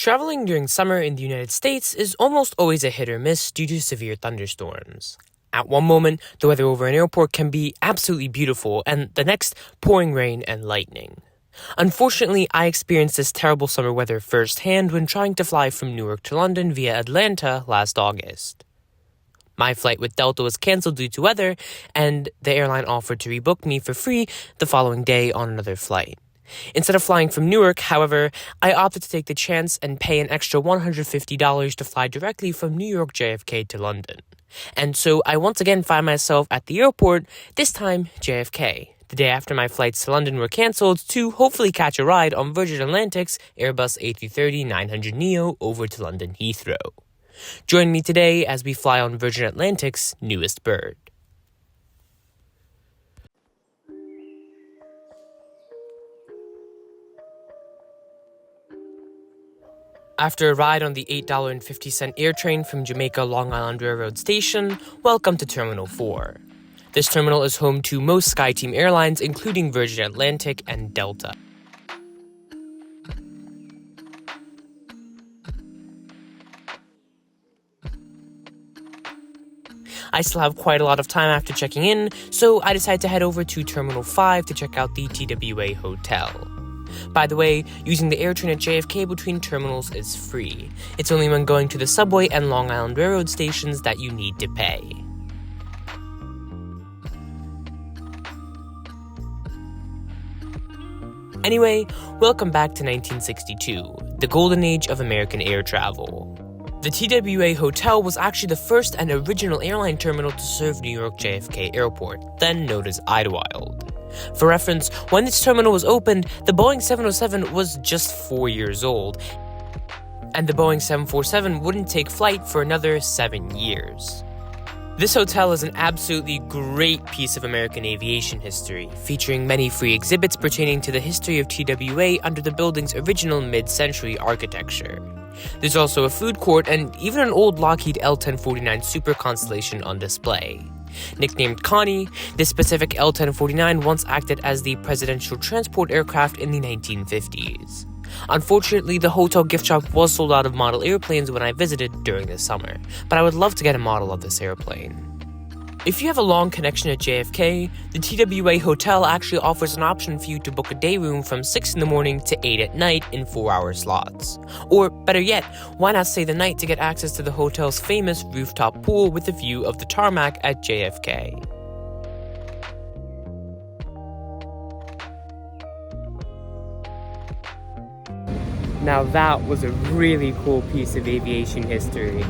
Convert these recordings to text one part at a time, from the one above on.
Traveling during summer in the United States is almost always a hit or miss due to severe thunderstorms. At one moment, the weather over an airport can be absolutely beautiful, and the next, pouring rain and lightning. Unfortunately, I experienced this terrible summer weather firsthand when trying to fly from Newark to London via Atlanta last August. My flight with Delta was cancelled due to weather, and the airline offered to rebook me for free the following day on another flight. Instead of flying from Newark, however, I opted to take the chance and pay an extra $150 to fly directly from New York JFK to London. And so I once again find myself at the airport, this time JFK, the day after my flights to London were cancelled, to hopefully catch a ride on Virgin Atlantic's Airbus A330-900neo over to London Heathrow. Join me today as we fly on Virgin Atlantic's newest bird. After a ride on the $8.50 air train from Jamaica Long Island Railroad Station, welcome to Terminal 4. This terminal is home to most SkyTeam airlines, including Virgin Atlantic and Delta. I still have quite a lot of time after checking in, so I decided to head over to Terminal 5 to check out the TWA Hotel. By the way, using the air train at JFK between terminals is free. It's only when going to the subway and Long Island Railroad stations that you need to pay. Anyway, welcome back to 1962, the golden age of American air travel. The TWA Hotel was actually the first and original airline terminal to serve New York JFK Airport, then known as Idlewild. For reference, when this terminal was opened, the Boeing 707 was just 4 years old, and the Boeing 747 wouldn't take flight for another 7 years. This hotel is an absolutely great piece of American aviation history, featuring many free exhibits pertaining to the history of TWA under the building's original mid-century architecture. There's also a food court and even an old Lockheed L-1049 Super Constellation on display. Nicknamed Connie, this specific L-1049 once acted as the presidential transport aircraft in the 1950s. Unfortunately, the hotel gift shop was sold out of model airplanes when I visited during the summer, but I would love to get a model of this airplane. If you have a long connection at JFK, the TWA Hotel actually offers an option for you to book a day room from 6 in the morning to 8 at night in 4-hour slots. Or, better yet, why not stay the night to get access to the hotel's famous rooftop pool with a view of the tarmac at JFK. Now that was a really cool piece of aviation history.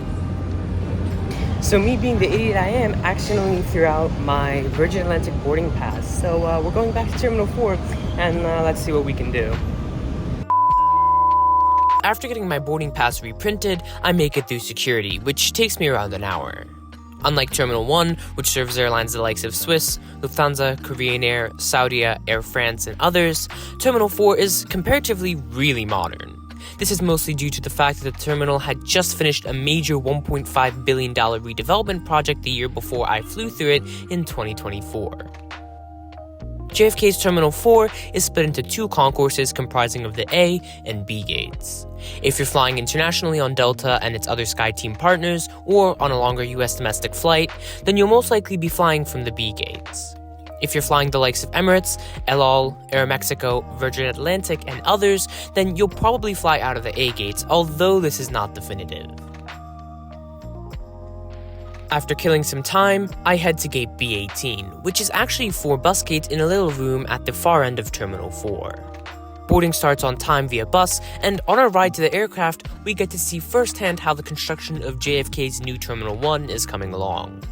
So me being the idiot I am, accidentally threw out my Virgin Atlantic boarding pass. So we're going back to Terminal 4 and let's see what we can do. After getting my boarding pass reprinted, I make it through security, which takes me around an hour. Unlike Terminal 1, which serves airlines the likes of Swiss, Lufthansa, Korean Air, Saudia, Air France, and others, Terminal 4 is comparatively really modern. This is mostly due to the fact that the terminal had just finished a major $1.5 billion redevelopment project the year before I flew through it in 2024. JFK's Terminal 4 is split into 2 concourses comprising of the A and B gates. If you're flying internationally on Delta and its other SkyTeam partners, or on a longer US domestic flight, then you'll most likely be flying from the B gates. If you're flying the likes of Emirates, El Al, Aeromexico, Virgin Atlantic, and others, then you'll probably fly out of the A gates, although this is not definitive. After killing some time, I head to gate B18, which is actually 4 bus gates in a little room at the far end of Terminal 4. Boarding starts on time via bus, and on our ride to the aircraft, we get to see firsthand how the construction of JFK's new Terminal 1 is coming along.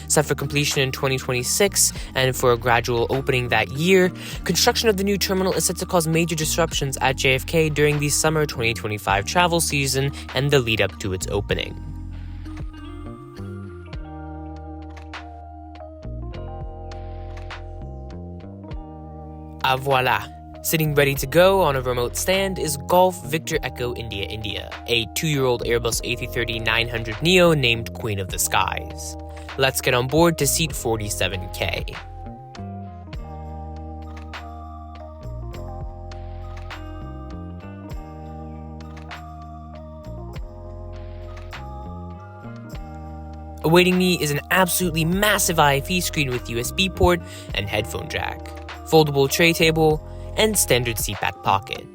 Set for completion in 2026 and for a gradual opening that year, construction of the new terminal is set to cause major disruptions at JFK during the summer 2025 travel season and the lead up to its opening. Voila! Sitting ready to go on a remote stand is Golf Victor Echo India India, a 2-year-old Airbus A330-900neo named Queen of the Skies. Let's get on board to seat 47K. Awaiting me is an absolutely massive IFE screen with USB port and headphone jack, foldable tray table, and standard seat back pocket.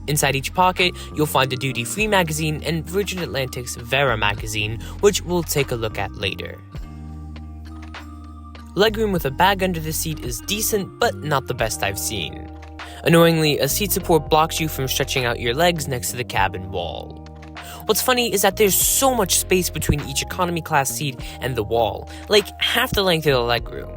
Inside each pocket, you'll find a duty-free magazine and Virgin Atlantic's Vera magazine, which we'll take a look at later. Legroom with a bag under the seat is decent, but not the best I've seen. Annoyingly, a seat support blocks you from stretching out your legs next to the cabin wall. What's funny is that there's so much space between each economy class seat and the wall, like half the length of the legroom.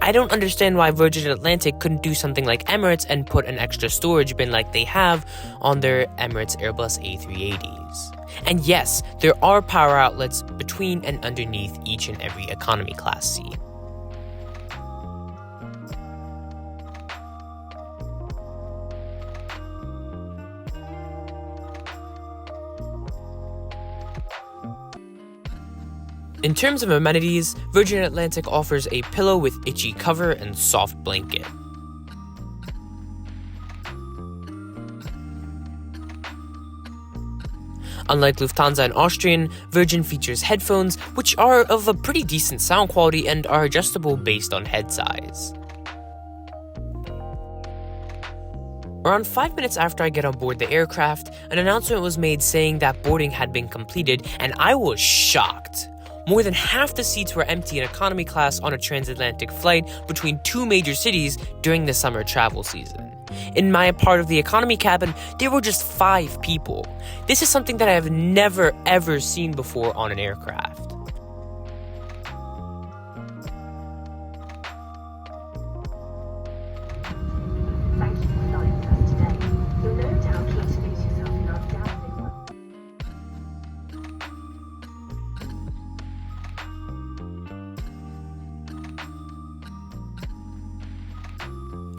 I don't understand why Virgin Atlantic couldn't do something like Emirates and put an extra storage bin like they have on their Emirates Airbus A380s. And yes, there are power outlets between and underneath each and every economy class seat. In terms of amenities, Virgin Atlantic offers a pillow with itchy cover and soft blanket. Unlike Lufthansa and Austrian, Virgin features headphones, which are of a pretty decent sound quality and are adjustable based on head size. Around 5 minutes after I get on board the aircraft, an announcement was made saying that boarding had been completed, and I was shocked. More than half the seats were empty in economy class on a transatlantic flight between two major cities during the summer travel season. In my part of the economy cabin, there were just 5 people. This is something that I have never ever seen before on an aircraft. Thank you for flying with us today. You'll no doubt keen to lose yourself in our dazzling world.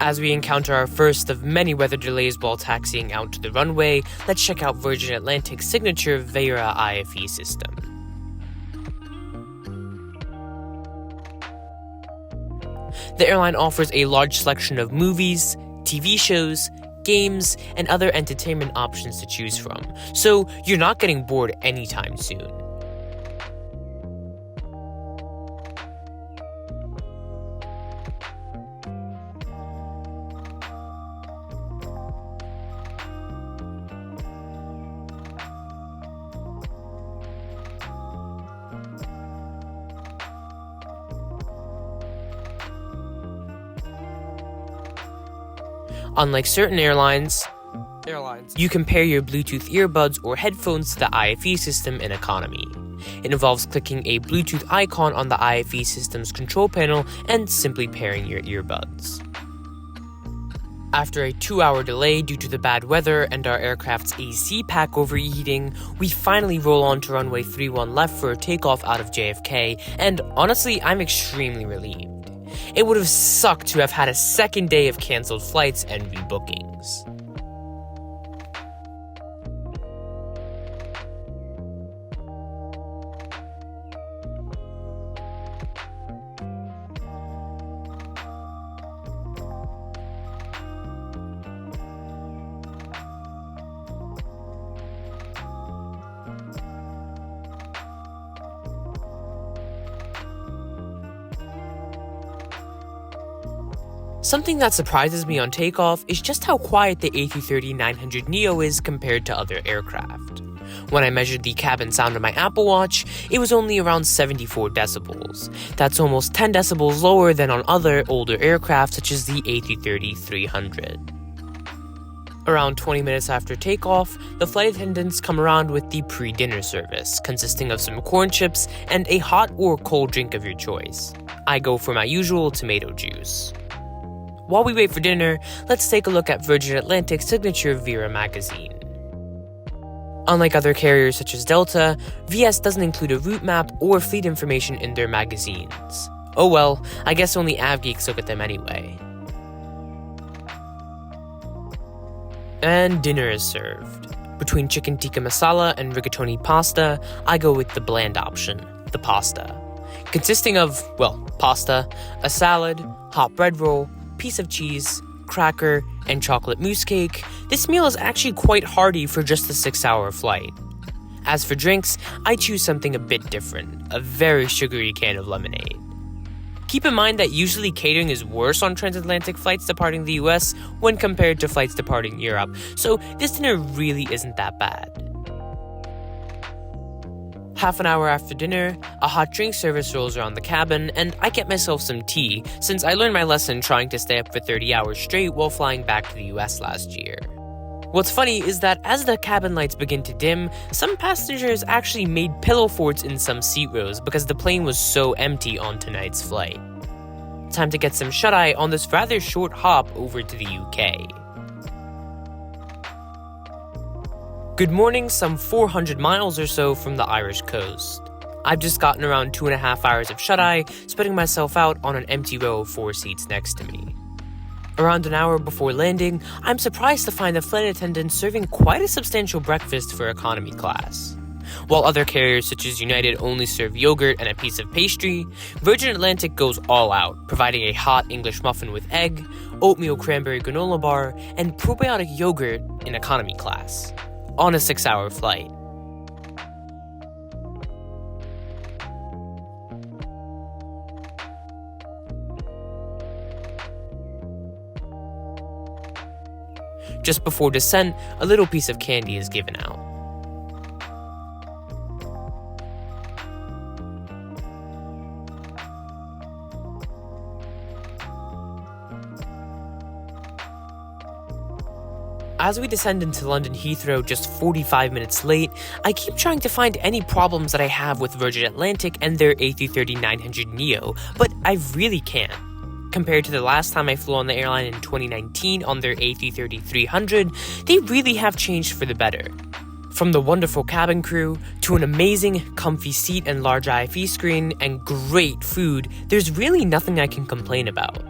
As we encounter our first of many weather delays while taxiing out to the runway, let's check out Virgin Atlantic's signature Vera IFE system. The airline offers a large selection of movies, TV shows, games, and other entertainment options to choose from, so you're not getting bored anytime soon. Unlike certain airlines, you can pair your Bluetooth earbuds or headphones to the IFE system in economy. It involves clicking a Bluetooth icon on the IFE system's control panel and simply pairing your earbuds. After a 2-hour delay due to the bad weather and our aircraft's AC pack overheating, we finally roll on to runway 31 left for a takeoff out of JFK, and honestly, I'm extremely relieved. It would have sucked to have had a second day of cancelled flights and rebookings. Something that surprises me on takeoff is just how quiet the A330-900neo is compared to other aircraft. When I measured the cabin sound on my Apple Watch, it was only around 74 decibels. That's almost 10 decibels lower than on other older aircraft such as the A330-300. Around 20 minutes after takeoff, the flight attendants come around with the pre-dinner service, consisting of some corn chips and a hot or cold drink of your choice. I go for my usual tomato juice. While we wait for dinner, let's take a look at Virgin Atlantic's signature Vera magazine. Unlike other carriers such as Delta, VS doesn't include a route map or fleet information in their magazines. Oh well, I guess only AvGeeks look at them anyway. And dinner is served. Between chicken tikka masala and rigatoni pasta, I go with the bland option, the pasta. Consisting of, well, pasta, a salad, hot bread roll, piece of cheese, cracker, and chocolate mousse cake, this meal is actually quite hearty for just a 6-hour flight. As for drinks, I choose something a bit different, a very sugary can of lemonade. Keep in mind that usually catering is worse on transatlantic flights departing the US when compared to flights departing Europe, so this dinner really isn't that bad. Half an hour after dinner, a hot drink service rolls around the cabin, and I get myself some tea since I learned my lesson trying to stay up for 30 hours straight while flying back to the US last year. What's funny is that as the cabin lights begin to dim, some passengers actually made pillow forts in some seat rows because the plane was so empty on tonight's flight. Time to get some shut-eye on this rather short hop over to the UK. Good morning, some 400 miles or so from the Irish coast. I've just gotten around 2.5 hours of shut-eye, spreading myself out on an empty row of 4 seats next to me. Around an hour before landing, I'm surprised to find the flight attendants serving quite a substantial breakfast for economy class. While other carriers such as United only serve yogurt and a piece of pastry, Virgin Atlantic goes all out, providing a hot English muffin with egg, oatmeal cranberry granola bar, and probiotic yogurt in economy class, on a 6-hour flight. Just before descent, a little piece of candy is given out. As we descend into London Heathrow just 45 minutes late, I keep trying to find any problems that I have with Virgin Atlantic and their A330-900neo, but I really can't. Compared to the last time I flew on the airline in 2019 on their A330-300, they really have changed for the better. From the wonderful cabin crew, to an amazing, comfy seat and large IFE screen, and great food, there's really nothing I can complain about.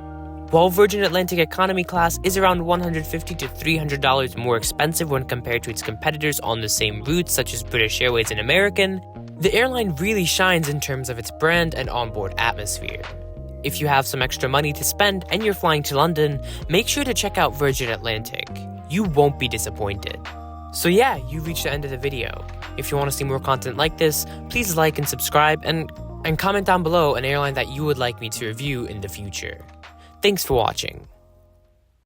While Virgin Atlantic economy class is around $150 to $300 more expensive when compared to its competitors on the same routes such as British Airways and American, the airline really shines in terms of its brand and onboard atmosphere. If you have some extra money to spend and you're flying to London, make sure to check out Virgin Atlantic. You won't be disappointed. So yeah, you've reached the end of the video. If you want to see more content like this, please like and subscribe and comment down below an airline that you would like me to review in the future. Thanks for watching.